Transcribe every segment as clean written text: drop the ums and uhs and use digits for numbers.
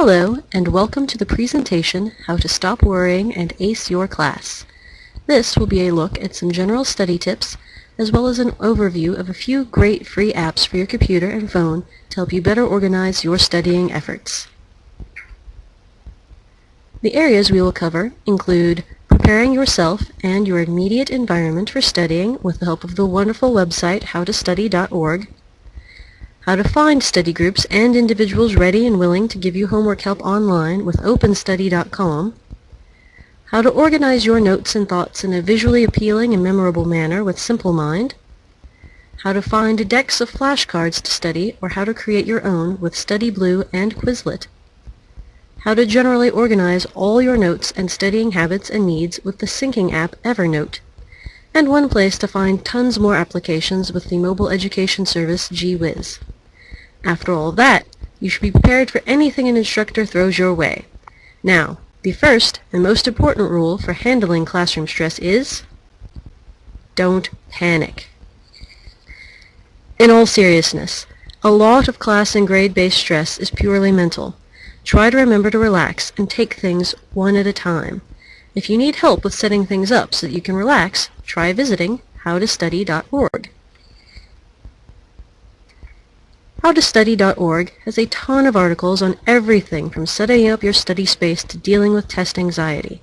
Hello, and welcome to the presentation, How to Stop Worrying and Ace Your Class. This will be a look at some general study tips, as well as an overview of a few great free apps for your computer and phone to help you better organize your studying efforts. The areas we will cover include preparing yourself and your immediate environment for studying with the help of the wonderful website howtostudy.org, how to find study groups and individuals ready and willing to give you homework help online with openstudy.com, how to organize your notes and thoughts in a visually appealing and memorable manner with SimpleMind, how to find decks of flashcards to study or how to create your own with StudyBlue and Quizlet, how to generally organize all your notes and studying habits and needs with the syncing app Evernote, and one place to find tons more applications with the mobile education service GWiz. After all that, you should be prepared for anything an instructor throws your way. Now, the first and most important rule for handling classroom stress is don't panic. In all seriousness, a lot of class and grade-based stress is purely mental. Try to remember to relax and take things one at a time. If you need help with setting things up so that you can relax, try visiting howtostudy.org. Howtostudy.org has a ton of articles on everything from setting up your study space to dealing with test anxiety,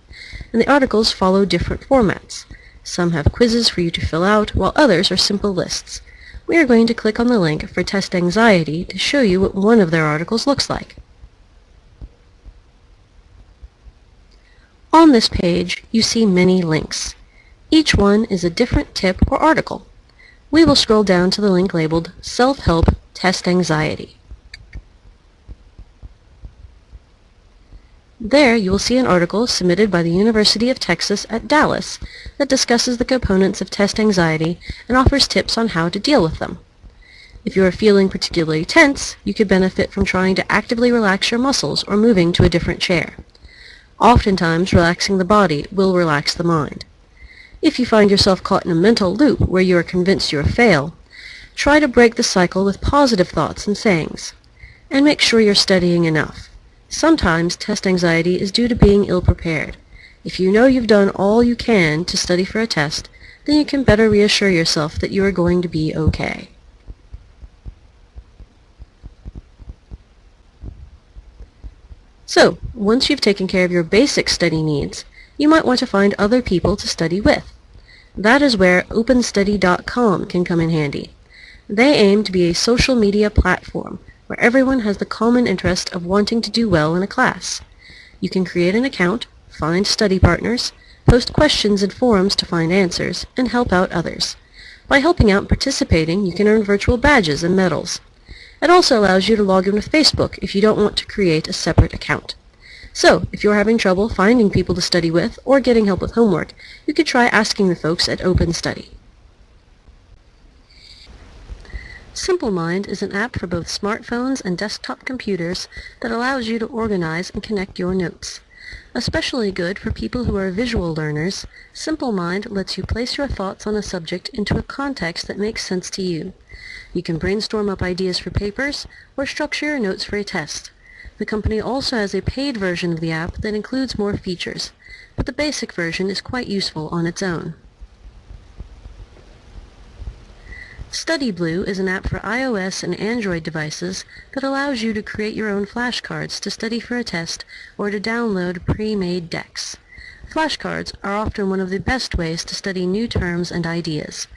and the articles follow different formats. Some have quizzes for you to fill out, while others are simple lists. We are going to click on the link for test anxiety to show you what one of their articles looks like. On this page, you see many links. Each one is a different tip or article. We will scroll down to the link labeled Self-Help Test Anxiety. There you will see an article submitted by the University of Texas at Dallas that discusses the components of test anxiety and offers tips on how to deal with them. If you are feeling particularly tense, you could benefit from trying to actively relax your muscles or moving to a different chair. Oftentimes, relaxing the body will relax the mind. If you find yourself caught in a mental loop where you are convinced you will fail, try to break the cycle with positive thoughts and sayings. And make sure you're studying enough. Sometimes test anxiety is due to being ill-prepared. If you know you've done all you can to study for a test, then you can better reassure yourself that you are going to be okay. So, once you've taken care of your basic study needs, you might want to find other people to study with. That is where openstudy.com can come in handy. They aim to be a social media platform where everyone has the common interest of wanting to do well in a class. You can create an account, find study partners, post questions in forums to find answers, and help out others. By helping out and participating, you can earn virtual badges and medals. It also allows you to log in with Facebook if you don't want to create a separate account. So, if you're having trouble finding people to study with or getting help with homework, you could try asking the folks at OpenStudy. SimpleMind is an app for both smartphones and desktop computers that allows you to organize and connect your notes. Especially good for people who are visual learners, SimpleMind lets you place your thoughts on a subject into a context that makes sense to you. You can brainstorm up ideas for papers or structure your notes for a test. The company also has a paid version of the app that includes more features, but the basic version is quite useful on its own. StudyBlue is an app for iOS and Android devices that allows you to create your own flashcards to study for a test or to download pre-made decks. Flashcards are often one of the best ways to study new terms and ideas.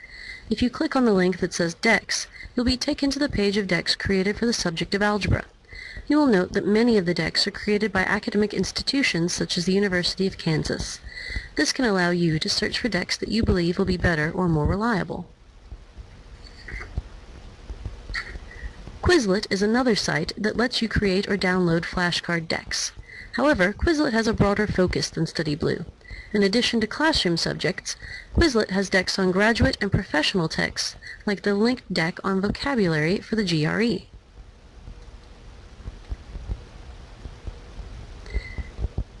If you click on the link that says Decks, you'll be taken to the page of decks created for the subject of algebra. You will note that many of the decks are created by academic institutions such as the University of Kansas. This can allow you to search for decks that you believe will be better or more reliable. Quizlet is another site that lets you create or download flashcard decks. However, Quizlet has a broader focus than StudyBlue. In addition to classroom subjects, Quizlet has decks on graduate and professional texts, like the linked deck on vocabulary for the GRE.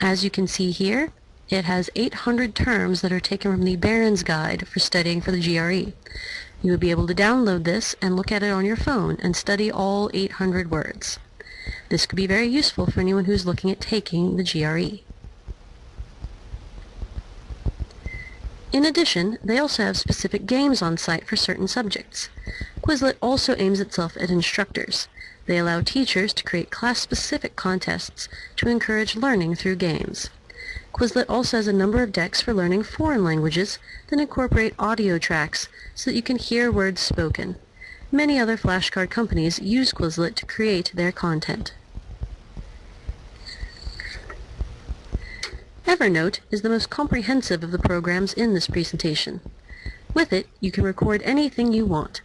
As you can see here, it has 800 terms that are taken from the Barron's Guide for studying for the GRE. You would be able to download this and look at it on your phone and study all 800 words. This could be very useful for anyone who's looking at taking the GRE. In addition, they also have specific games on site for certain subjects. Quizlet also aims itself at instructors. They allow teachers to create class-specific contests to encourage learning through games. Quizlet also has a number of decks for learning foreign languages that incorporate audio tracks so that you can hear words spoken. Many other flashcard companies use Quizlet to create their content. Evernote is the most comprehensive of the programs in this presentation. With it, you can record anything you want.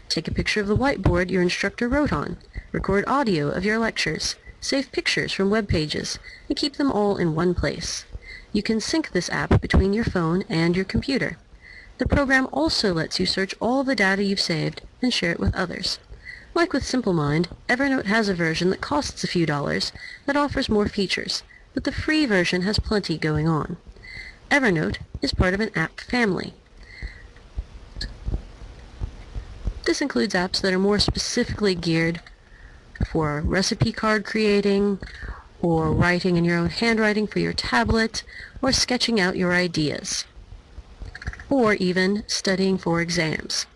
Take a picture of the whiteboard your instructor wrote on, record audio of your lectures, save pictures from web pages, and keep them all in one place. You can sync this app between your phone and your computer. The program also lets you search all the data you've saved and share it with others. Like with SimpleMind, Evernote has a version that costs a few dollars that offers more features, but the free version has plenty going on. Evernote is part of an app family. This includes apps that are more specifically geared for recipe card creating, or writing in your own handwriting for your tablet, or sketching out your ideas, or even studying for exams.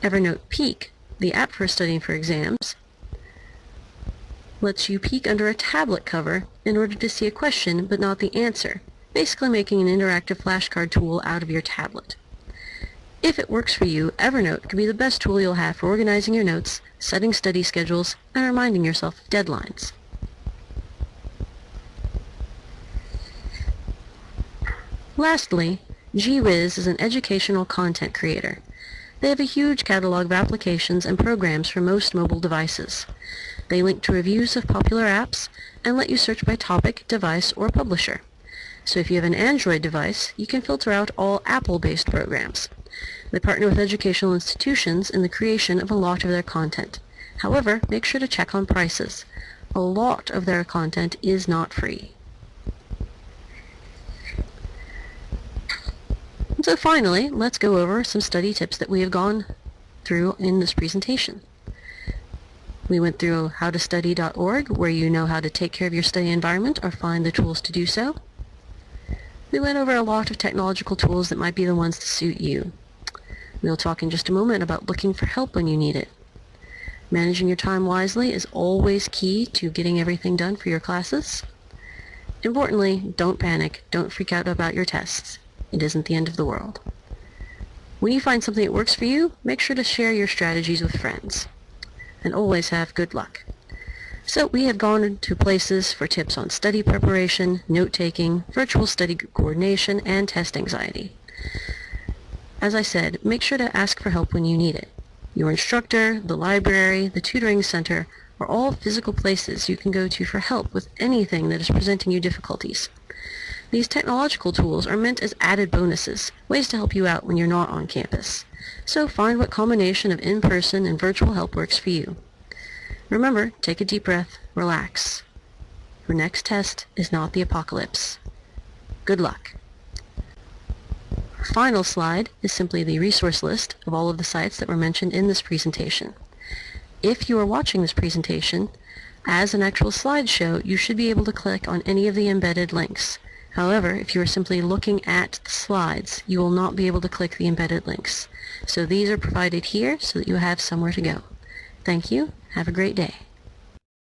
Evernote Peek, the app for studying for exams, lets you peek under a tablet cover in order to see a question but not the answer, basically making an interactive flashcard tool out of your tablet. If it works for you, Evernote can be the best tool you'll have for organizing your notes, setting study schedules, and reminding yourself of deadlines. Lastly, GWiz is an educational content creator. They have a huge catalog of applications and programs for most mobile devices. They link to reviews of popular apps and let you search by topic, device, or publisher. So if you have an Android device, you can filter out all Apple-based programs. They partner with educational institutions in the creation of a lot of their content. However, make sure to check on prices. A lot of their content is not free. And so finally, let's go over some study tips that we have gone through in this presentation. We went through howtostudy.org, where you know how to take care of your study environment or find the tools to do so. We went over a lot of technological tools that might be the ones to suit you. We'll talk in just a moment about looking for help when you need it. Managing your time wisely is always key to getting everything done for your classes. Importantly, don't panic, don't freak out about your tests. It isn't the end of the world. When you find something that works for you, make sure to share your strategies with friends. And always have good luck. So we have gone to places for tips on study preparation, note-taking, virtual study coordination, and test anxiety. As I said, make sure to ask for help when you need it. Your instructor, the library, the tutoring center are all physical places you can go to for help with anything that is presenting you difficulties. These technological tools are meant as added bonuses, ways to help you out when you're not on campus. So find what combination of in-person and virtual help works for you. Remember, take a deep breath, relax. Your next test is not the apocalypse. Good luck. Final slide is simply the resource list of all of the sites that were mentioned in this presentation. If you are watching this presentation as an actual slideshow, you should be able to click on any of the embedded links. However, if you are simply looking at the slides, you will not be able to click the embedded links. So these are provided here so that you have somewhere to go. Thank you. Have a great day.